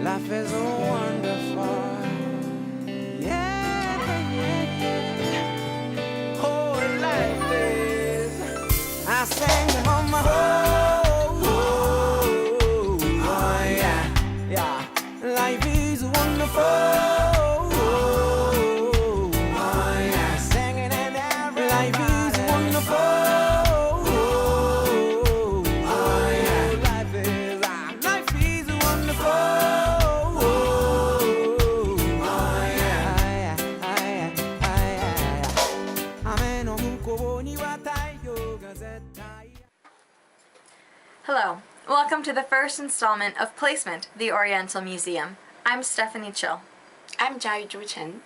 Life is wonderful. Yeah, yeah, yeah. Oh, life is. I sang on my oh, yeah, yeah. Life is wonderful. Oh, yeah. Singing and everybody. Life is wonderful. Hello, welcome to the first installment of Placement, the Oriental Museum. I'm Stephanie Chill. I'm Chiayu.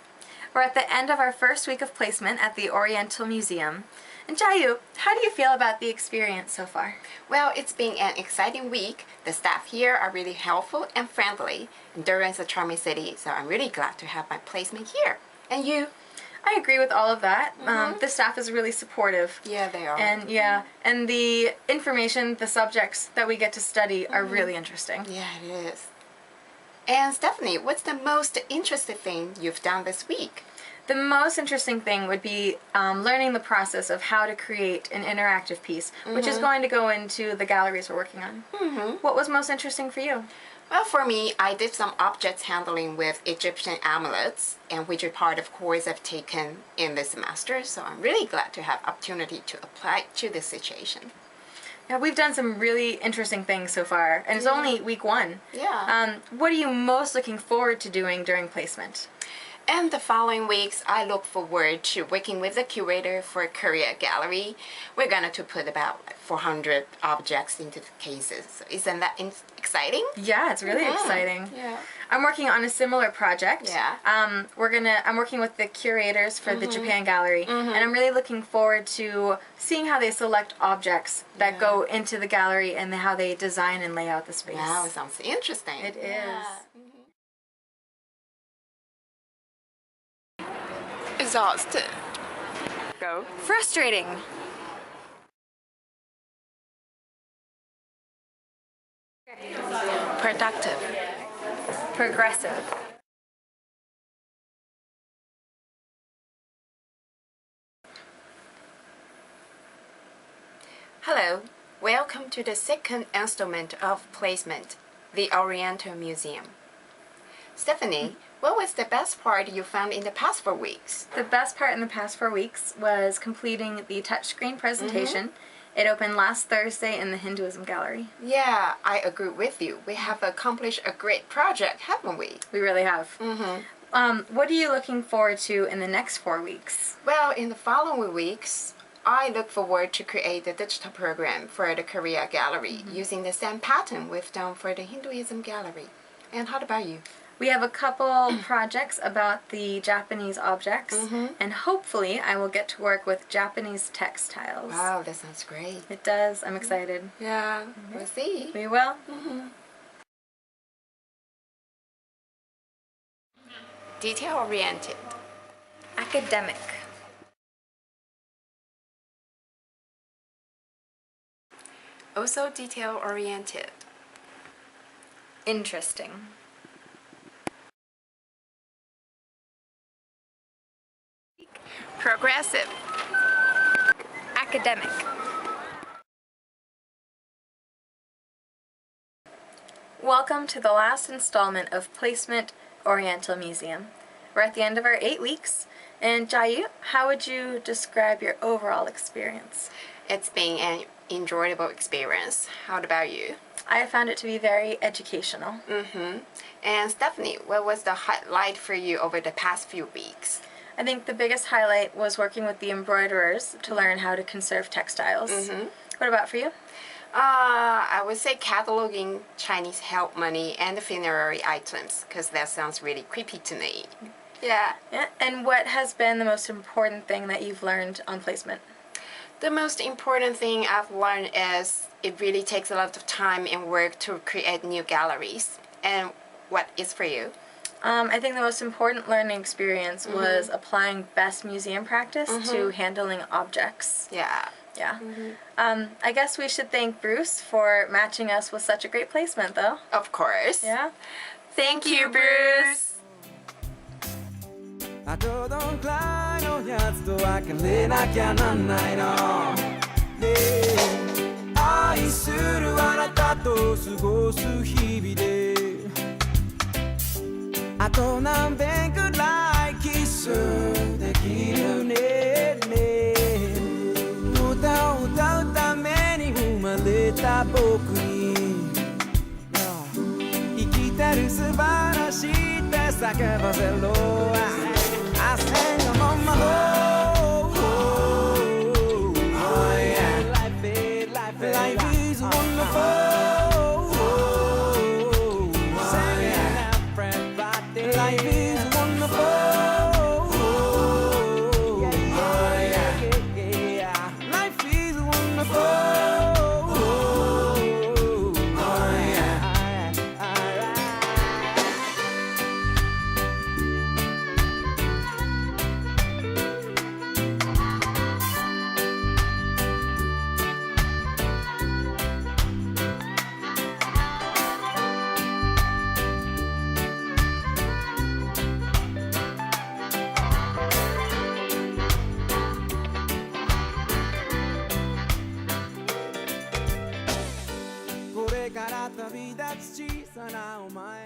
We're at the end of our first week of placement at the Oriental Museum. And Chiayu, how do you feel about the experience so far? Well, it's been an exciting week. The staff here are really helpful and friendly. Durham is a charming city, so I'm really glad to have my placement here. And you? I agree with all of that. The staff is really supportive. Yeah, they are. And and the information, the subjects that we get to study are really interesting. Yeah, it is. And Stephanie, what's the most interesting thing you've done this week? The most interesting thing would be learning the process of how to create an interactive piece, which is going to go into the galleries we're working on. What was most interesting for you? Well, for me, I did some object handling with Egyptian amulets, and which are part of course I've taken in this semester, so I'm really glad to have opportunity to apply to this situation. Yeah, we've done some really interesting things so far, and it's only week one. Yeah. What are you most looking forward to doing during placement? And the following weeks, I look forward to working with the curator for a Korea gallery. We're going to put about 400 objects into the cases. So isn't that exciting? Yeah, it's really exciting. Yeah. I'm working on a similar project. Yeah. I'm working with the curators for the Japan gallery, and I'm really looking forward to seeing how they select objects that go into the gallery and how they design and lay out the space. Wow, sounds interesting. It is. Exhausted. Go. Frustrating. Productive. Progressive. Hello, welcome to the second installment of Placement, the Oriental Museum. Stephanie, what was the best part you found in the past 4 weeks? The best part in the past 4 weeks was completing the touchscreen presentation. It opened last Thursday in the Hinduism Gallery. Yeah, I agree with you. We have accomplished a great project, haven't we? We really have. What are you looking forward to in the next 4 weeks? Well, in the following weeks, I look forward to create the digital program for the Korea Gallery using the same pattern we've done for the Hinduism Gallery. And how about you? We have a couple projects about the Japanese objects, and hopefully I will get to work with Japanese textiles. Wow, that sounds great. It does. I'm excited. Yeah, we'll see. We will. Detail-oriented. Academic. Also detail-oriented. Interesting. Progressive. Academic. Welcome to the last installment of Placement Oriental Museum. We're at the end of our 8 weeks, and Chiayu, how would you describe your overall experience? It's been an enjoyable experience. How about you? I found it to be very educational. And Stephanie, what was the highlight for you over the past few weeks? I think the biggest highlight was working with the embroiderers to learn how to conserve textiles. What about for you? I would say cataloging Chinese help money and funerary items, because that sounds really creepy to me. Yeah. And what has been the most important thing that you've learned on placement? The most important thing I've learned is it really takes a lot of time and work to create new galleries. And what is for you? I think the most important learning experience was applying best museum practice to handling objects. Yeah. Yeah. I guess we should thank Bruce for matching us with such a great placement, though. Of course. Yeah. Thank you, Bruce. あとどんくらいのやつと別れなきゃなんないの、ねえ、愛するあなたと過ごす日々で、あと何遍くらいキスできるね、歌を歌うために生まれた僕に、生きてる素晴らしいって叫ばせろ。I sang a mama, oh, oh, oh, yeah. Life is wonderful. Singing everybody. Life is wonderful. Yeah. Life is wonderful. Yeah. これから旅立つ小さなお前